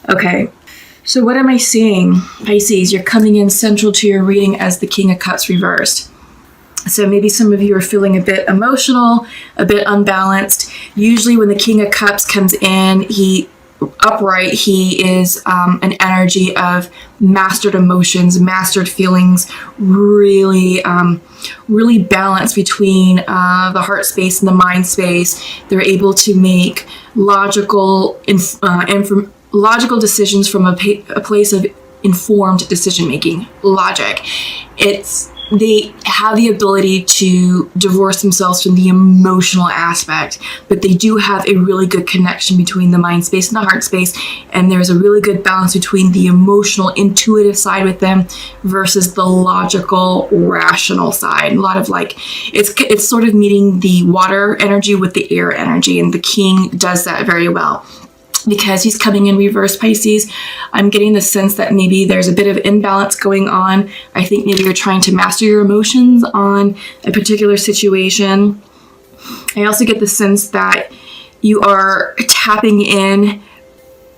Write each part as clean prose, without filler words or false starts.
Okay. So what am I seeing? Pisces, you're coming in central to your reading as the King of Cups reversed. So maybe some of you are feeling a bit emotional, a bit unbalanced. Usually when the King of Cups comes in, he is an energy of mastered emotions, mastered feelings, really balanced between the heart space and the mind space. They're able to make logical decisions from a place of informed decision making, logic. They have the ability to divorce themselves from the emotional aspect, but they do have a really good connection between the mind space and the heart space, and there's a really good balance between the emotional, intuitive side with them versus the logical, rational side. A lot of it's sort of meeting the water energy with the air energy, and the King does that very well. Because he's coming in reverse, Pisces, I'm getting the sense that maybe there's a bit of imbalance going on. I think maybe you're trying to master your emotions on a particular situation. I also get the sense that you are tapping in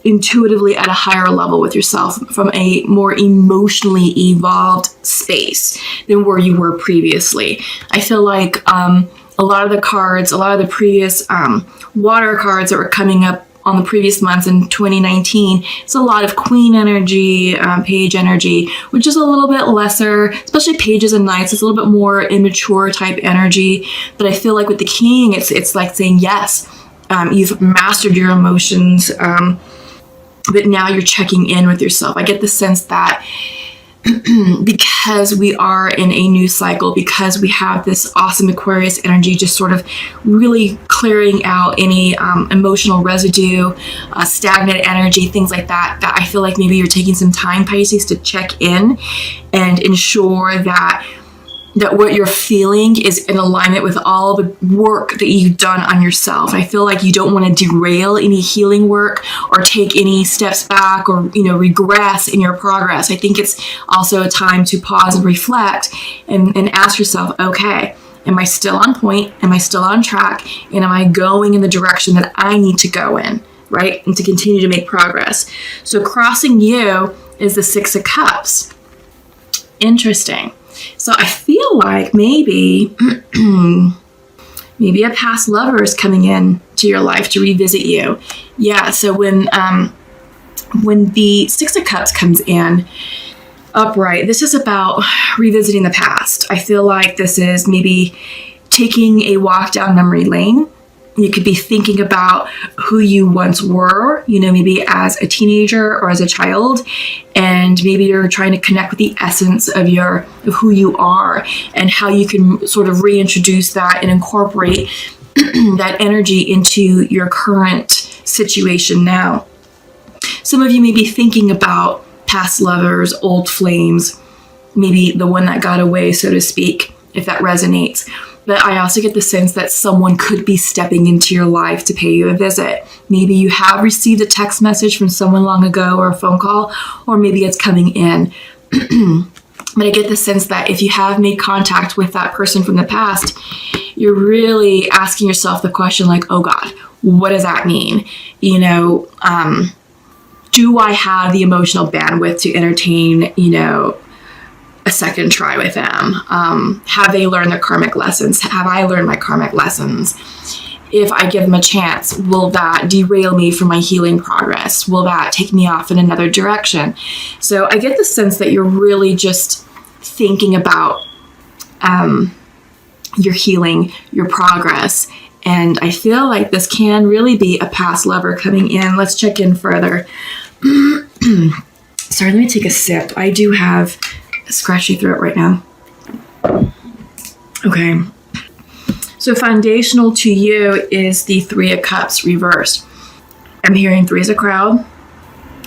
intuitively at a higher level with yourself from a more emotionally evolved space than where you were previously. I feel like a lot of the previous water cards that were coming up on the previous months in 2019, it's a lot of Queen energy, Page energy, which is a little bit lesser, especially Pages and Knights. It's a little bit more immature type energy. But I feel like with the King, it's like saying, yes, you've mastered your emotions, but now you're checking in with yourself. I get the sense that because we are in a new cycle, because we have this awesome Aquarius energy just sort of really clearing out any emotional residue, stagnant energy, things like that I feel like maybe you're taking some time, Pisces, to check in and ensure that what you're feeling is in alignment with all the work that you've done on yourself. I feel like you don't want to derail any healing work or take any steps back or, regress in your progress. I think it's also a time to pause and reflect and ask yourself, okay, am I still on point? Am I still on track? And am I going in the direction that I need to go in, right? And to continue to make progress. So crossing you is the Six of Cups. Interesting. So I feel like maybe a past lover is coming in to your life to revisit you. Yeah, so when the Six of Cups comes in upright, this is about revisiting the past. I feel like this is maybe taking a walk down memory lane. You could be thinking about who you once were, maybe as a teenager or as a child, and maybe you're trying to connect with the essence of who you are and how you can sort of reintroduce that and incorporate that energy into your current situation now. Some of you may be thinking about past lovers, old flames, maybe the one that got away, so to speak, if that resonates. But I also get the sense that someone could be stepping into your life to pay you a visit. Maybe you have received a text message from someone long ago or a phone call, or maybe it's coming in. But I get the sense that if you have made contact with that person from the past, you're really asking yourself the question like, oh God, what does that mean? Do I have the emotional bandwidth to entertain, a second try with them? Have they learned their karmic lessons? Have I learned my karmic lessons? If I give them a chance, will that derail me from my healing progress? Will that take me off in another direction? So I get the sense that you're really just thinking about your healing, your progress. And I feel like this can really be a past lover coming in. Let's check in further. Sorry, let me take a sip. I do have a scratchy throat right now. Okay. So foundational to you is the Three of Cups reversed. I'm hearing three as a crowd.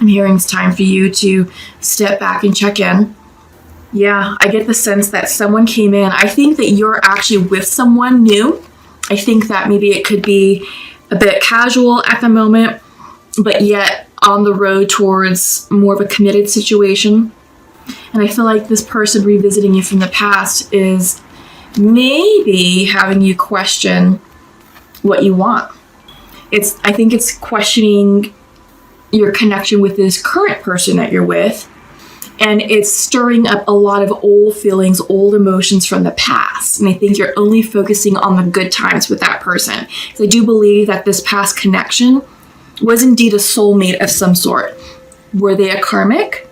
I'm hearing it's time for you to step back and check in. Yeah, I get the sense that someone came in. I think that you're actually with someone new. I think that maybe it could be a bit casual at the moment, but yet on the road towards more of a committed situation. And I feel like this person revisiting you from the past is maybe having you question what you want. I think it's questioning, your connection with this current person that you're with, and it's stirring up a lot of old feelings, old emotions from the past. And I think you're only focusing on the good times with that person. So I do believe that this past connection was indeed a soulmate of some sort. Were they a karmic?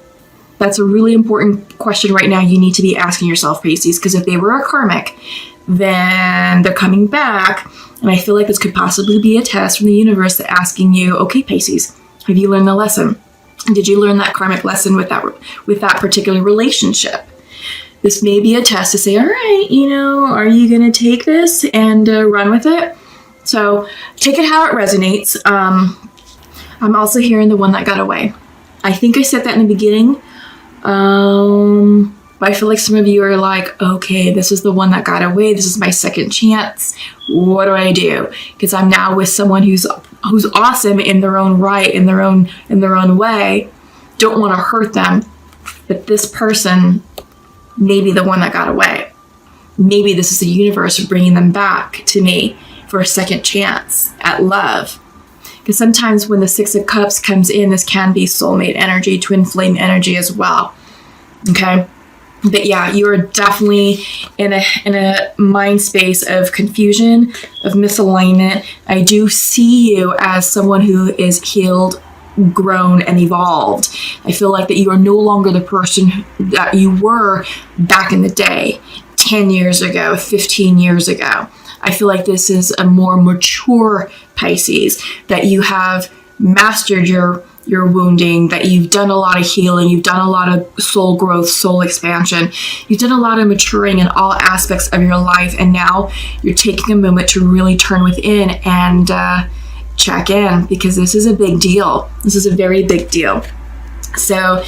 That's a really important question right now you need to be asking yourself, Pisces, because if they were a karmic, then they're coming back. And I feel like this could possibly be a test from the universe asking you, okay, Pisces, have you learned the lesson? Did you learn that karmic lesson with that particular relationship? This may be a test to say, all right, are you going to take this and run with it? So take it how it resonates. I'm also hearing the one that got away. I think I said that in the beginning. But I feel like some of you are like, okay, this is the one that got away. This is my second chance. What do I do? Because I'm now with someone who's awesome in their own right, in their own way. Don't want to hurt them, but this person may be the one that got away. Maybe this is the universe bringing them back to me for a second chance at love. Because sometimes when the Six of Cups comes in, this can be soulmate energy, twin flame energy as well. Okay. But yeah, you are definitely in a mind space of confusion, of misalignment. I do see you as someone who is healed, grown, and evolved. I feel like that you are no longer the person that you were back in the day, 10 years ago, 15 years ago. I feel like this is a more mature Pisces, that you have mastered your wounding, that you've done a lot of healing, you've done a lot of soul growth, soul expansion, you've done a lot of maturing in all aspects of your life, and now you're taking a moment to really turn within and check in, because this is a big deal. This is a very big deal. So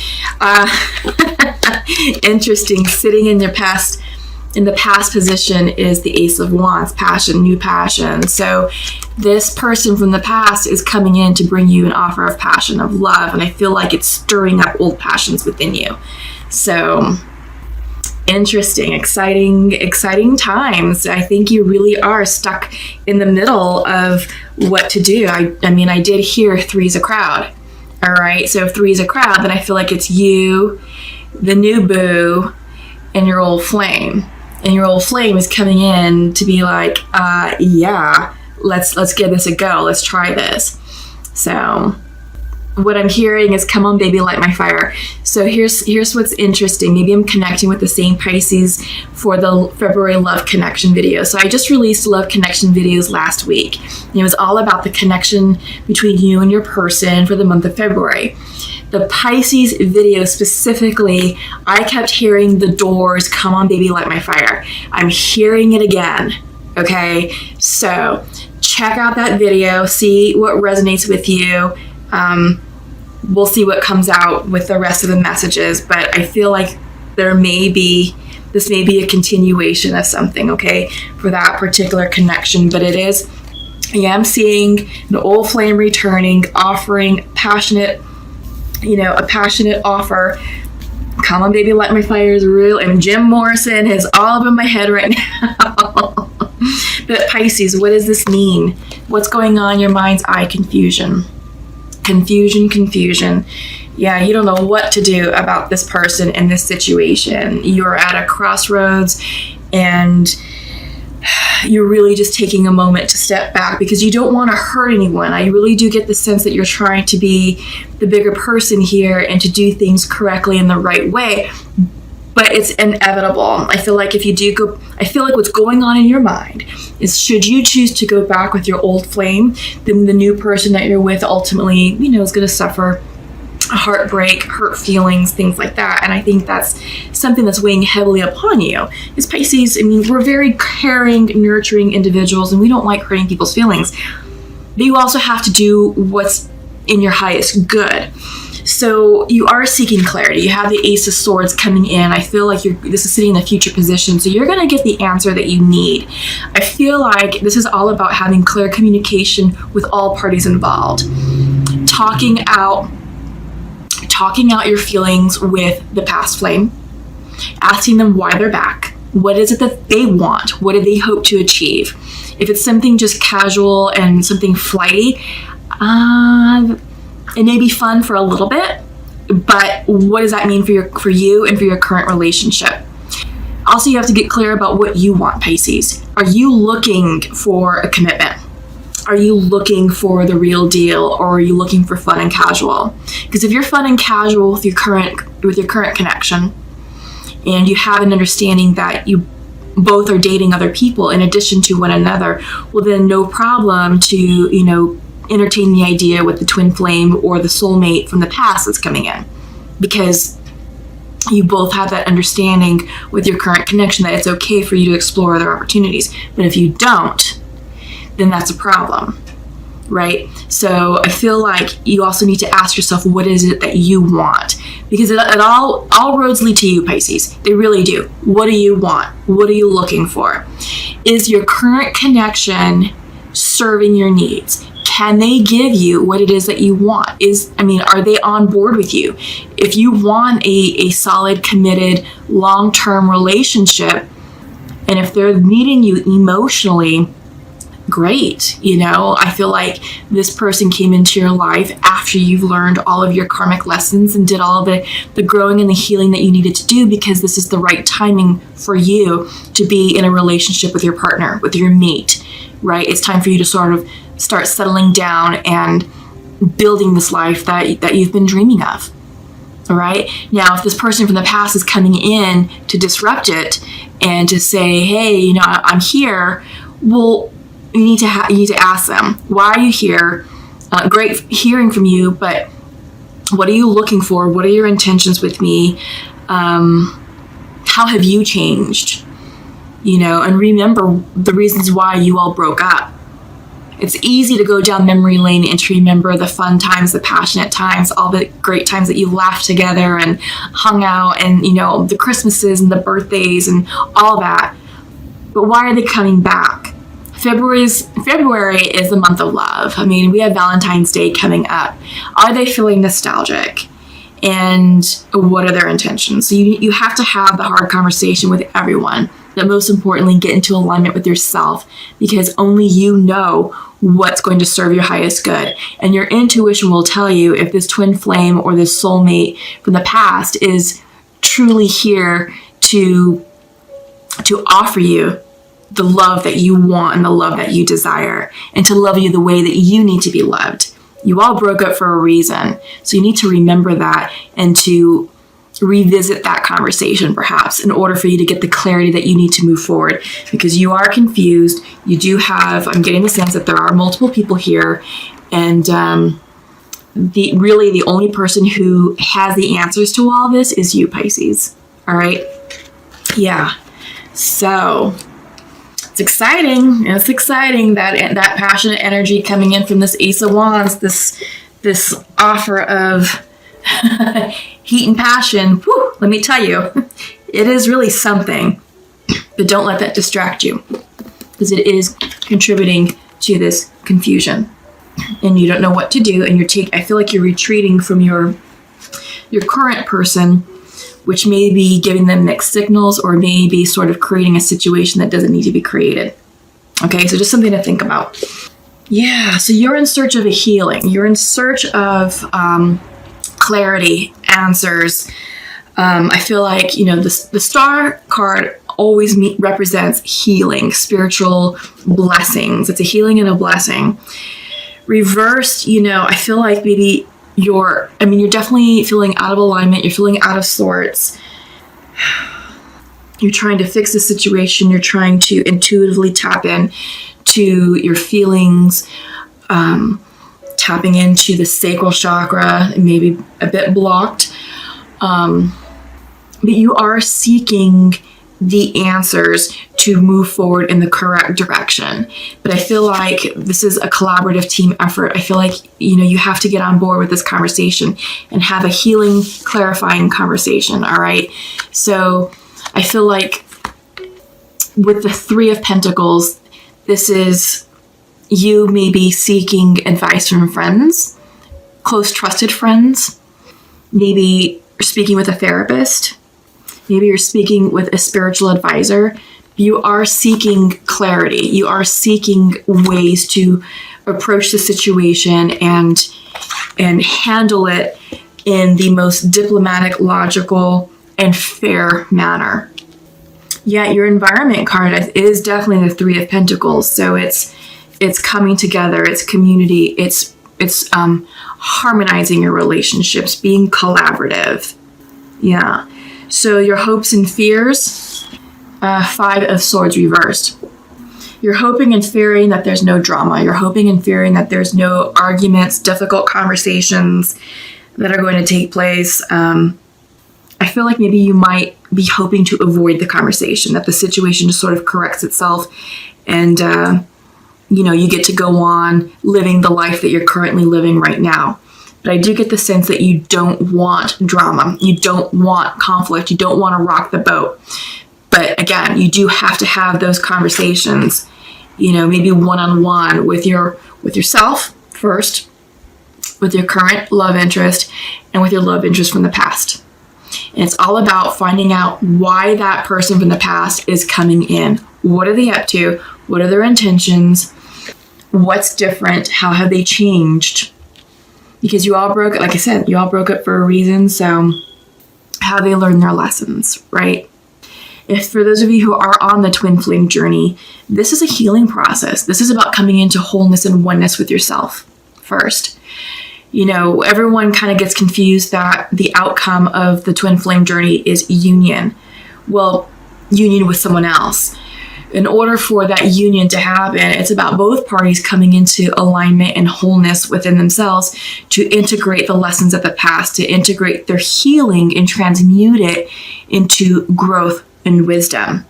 interesting. Sitting in the past position is the Ace of Wands, passion, new passion. So this person from the past is coming in to bring you an offer of passion, of love, and I feel like it's stirring up old passions within you. So interesting, exciting times. I think you really are stuck in the middle of what to do. I mean, I did hear three's a crowd. All right, so if three's a crowd, then I feel like it's you, the new boo, and your old flame. And your old flame is coming in to be like, yeah, let's give this a go. Let's try this. So what I'm hearing is, come on, baby, light my fire. So here's what's interesting. Maybe I'm connecting with the same Pisces for the February love connection video. So I just released love connection videos last week. And it was all about the connection between you and your person for the month of February. The Pisces video specifically, I kept hearing the doors, come on, baby, light my fire. I'm hearing it again. Okay, so check out that video, see what resonates with you. We'll see what comes out with the rest of the messages, but I feel like this may be a continuation of something, okay, for that particular connection. But it is, I am seeing an old flame returning, offering passionate, a passionate offer. Come on, baby, light my fire is real. And Jim Morrison is all up in my head right now. But Pisces, what does this mean? What's going on in your mind's eye? Confusion. Yeah, you don't know what to do about this person in this situation. You're at a crossroads and you're really just taking a moment to step back because you don't want to hurt anyone. I really do get the sense that you're trying to be the bigger person here and to do things correctly in the right way. But it's inevitable. I feel like what's going on in your mind is, should you choose to go back with your old flame, then the new person that you're with ultimately, is going to suffer a heartbreak, hurt feelings, things like that. And I think that's something that's weighing heavily upon you. Because Pisces, we're very caring, nurturing individuals, and we don't like hurting people's feelings. But you also have to do what's in your highest good. So you are seeking clarity. You have the Ace of Swords coming in. I feel like this is sitting in the future position. So you're going to get the answer that you need. I feel like this is all about having clear communication with all parties involved. Talking out your feelings with the past flame. Asking them why they're back. What is it that they want? What do they hope to achieve? If it's something just casual and something flighty, It may be fun for a little bit, but what does that mean for you and for your current relationship? Also, you have to get clear about what you want, Pisces. Are you looking for a commitment? Are you looking for the real deal, or are you looking for fun and casual? Because if you're fun and casual with your current connection, and you have an understanding that you both are dating other people in addition to one another, well, then no problem to, entertain the idea with the twin flame or the soulmate from the past that's coming in, because you both have that understanding with your current connection that it's okay for you to explore other opportunities. But if you don't, then that's a problem, right? So I feel like you also need to ask yourself, what is it that you want? Because it all roads lead to you, Pisces. They really do. What do you want? What are you looking for? Is your current connection serving your needs? Can they give you what it is that you want? Are they on board with you? If you want a solid, committed, long-term relationship, and if they're meeting you emotionally, great. I feel like this person came into your life after you've learned all of your karmic lessons and did all of the growing and the healing that you needed to do, because this is the right timing for you to be in a relationship with your partner, with your mate, right? It's time for you to sort of start settling down and building this life that you've been dreaming of. All right. Now, if this person from the past is coming in to disrupt it and to say, hey, I'm here, well, you need to ask them, why are you here? Great hearing from you, but what are you looking for? What are your intentions with me? How have you changed? And remember the reasons why you all broke up. It's easy to go down memory lane and to remember the fun times, the passionate times, all the great times that you laughed together and hung out, and the Christmases and the birthdays and all that. But why are they coming back? February is the month of love. We have Valentine's Day coming up. Are they feeling nostalgic? And what are their intentions? So you have to have the hard conversation with everyone, but most importantly, get into alignment with yourself, because only you know what's going to serve your highest good. And your intuition will tell you if this twin flame or this soulmate from the past is truly here to offer you the love that you want and the love that you desire, and to love you the way that you need to be loved. You all broke up for a reason. So you need to remember that and to revisit that conversation perhaps in order for you to get the clarity that you need to move forward, because you are confused. You do have, I'm getting the sense that there are multiple people here, and the only person who has the answers to all this is you, Pisces. All right. Yeah. So it's exciting. It's exciting that passionate energy coming in from this Ace of Wands, this offer of heat and passion. Whew, let me tell you, it is really something. But don't let that distract you, because it is contributing to this confusion, and you don't know what to do. And I feel like you're retreating from your current person, which may be giving them mixed signals, or maybe sort of creating a situation that doesn't need to be created. Okay, so just something to think about. Yeah, so you're in search of a healing. You're in search of clarity, answers. I feel like, the star card always represents healing, spiritual blessings. It's a healing and a blessing. Reversed, I feel like maybe you're definitely feeling out of alignment. You're feeling out of sorts. You're trying to fix the situation. You're trying to intuitively tap in to your feelings, tapping into the sacral chakra, maybe a bit blocked. But you are seeking the answers to move forward in the correct direction. But I feel like this is a collaborative team effort. I feel like, you have to get on board with this conversation and have a healing, clarifying conversation. All right. So I feel like with the Three of Pentacles, this is you maybe seeking advice from friends, close, trusted friends. Maybe you're speaking with a therapist. Maybe you're speaking with a spiritual advisor. You are seeking clarity. You are seeking ways to approach the situation and and handle it in the most diplomatic, logical, and fair manner. Yeah, your environment card is definitely the Three of Pentacles. So it's coming together, it's community, it's harmonizing your relationships, being collaborative. Yeah. So your hopes and fears, Five of Swords reversed. You're hoping and fearing that there's no drama. You're hoping and fearing that there's no arguments, difficult conversations that are going to take place. I feel like maybe you might be hoping to avoid the conversation, that the situation just sort of corrects itself and, you get to go on living the life that you're currently living right now. But I do get the sense that you don't want drama. You don't want conflict. You don't want to rock the boat. But again, you do have to have those conversations, maybe one-on-one with yourself first, with your current love interest, and with your love interest from the past. And it's all about finding out why that person from the past is coming in. What are they up to? What are their intentions? What's different? How have they changed? Because you all broke, like I said, you all broke up for a reason. So how they learned their lessons, right? If for those of you who are on the twin flame journey, this is a healing process. This is about coming into wholeness and oneness with yourself first. Everyone kind of gets confused that the outcome of the twin flame journey is union. Well, union with someone else. In order for that union to happen, it's about both parties coming into alignment and wholeness within themselves to integrate the lessons of the past, to integrate their healing and transmute it into growth and wisdom.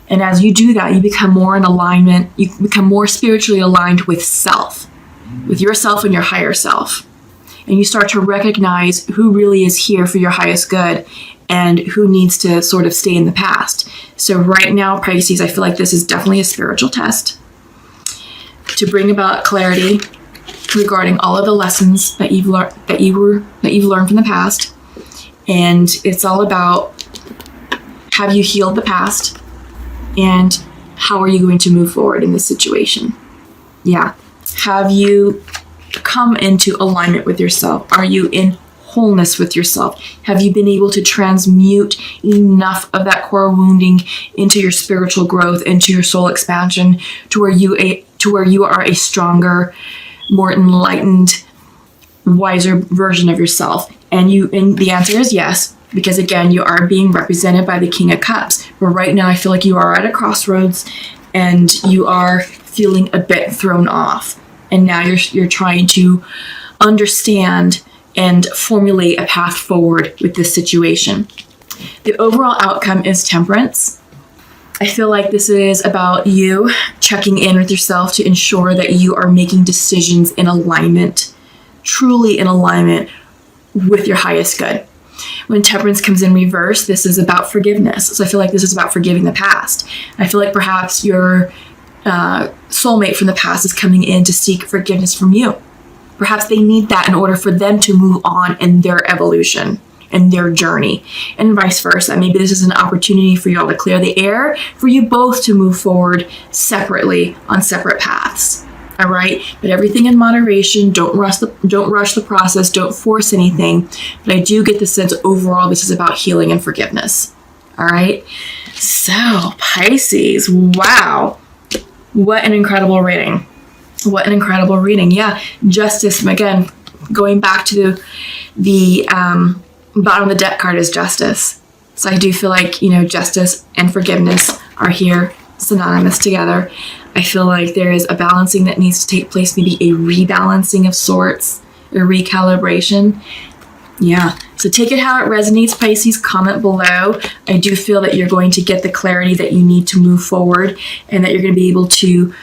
And as you do that, you become more in alignment, you become more spiritually aligned with self, with yourself and your higher self. And you start to recognize who really is here for your highest good and who needs to sort of stay in the past. So right now, Pisces, I feel like this is definitely a spiritual test to bring about clarity regarding all of the lessons that you've learned from the past. And it's all about, have you healed the past? And how are you going to move forward in this situation? Yeah. Have you come into alignment with yourself? Are you in wholeness with yourself? Have you been able to transmute enough of that core wounding into your spiritual growth, into your soul expansion, to where you are a stronger, more enlightened, wiser version of yourself? And the answer is yes, because again, you are being represented by the King of Cups. But right now, I feel like you are at a crossroads and you are feeling a bit thrown off. And now you're trying to understand and formulate a path forward with this situation. The overall outcome is Temperance. I feel like this is about you checking in with yourself to ensure that you are making decisions in alignment, truly in alignment with your highest good. When Temperance comes in reverse, this is about forgiveness. So I feel like this is about forgiving the past. I feel like perhaps your soulmate from the past is coming in to seek forgiveness from you. Perhaps they need that in order for them to move on in their evolution and their journey, and vice versa. Maybe this is an opportunity for you all to clear the air, for you both to move forward separately on separate paths. All right, but everything in moderation. Don't rush the process. Don't force anything. But I do get the sense overall this is about healing and forgiveness. All right. So Pisces, wow, what an incredible reading. What an incredible reading. Yeah, Justice. Again, going back to the bottom of the deck card is Justice. So I do feel like, justice and forgiveness are here synonymous together. I feel like there is a balancing that needs to take place, maybe a rebalancing of sorts, a recalibration. Yeah. So take it how it resonates, Pisces. Comment below. I do feel that you're going to get the clarity that you need to move forward, and that you're going to be able to,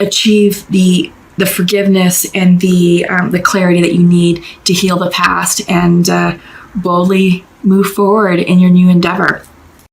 achieve the forgiveness and the clarity that you need to heal the past and boldly move forward in your new endeavor.